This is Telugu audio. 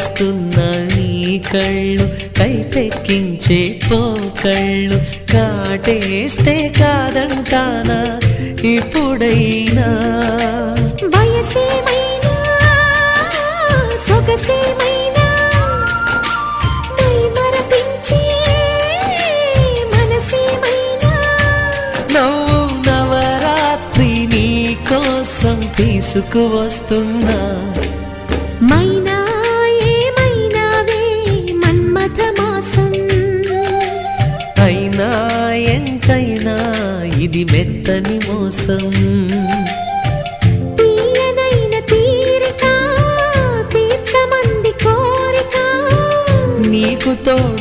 కవ్విస్తున్న నీ కళ్ళు కైపెక్కించే పోకళ్ళు కాటేస్తే కాదంటానా ఇప్పుడైనా వయసేమైనా సొగసేమైనా మరపించే మనసేమైనా నవ్వు నవరాత్రి నీ కోసం తీసుకువస్తున్నా మైనా ఏమైనావే మన్మథ మాసం అయినా ఎంతైనా ఇది మెత్తని మోసం తీయనైన తీరిక తీర్చమంది కోరిక నీకు తోడు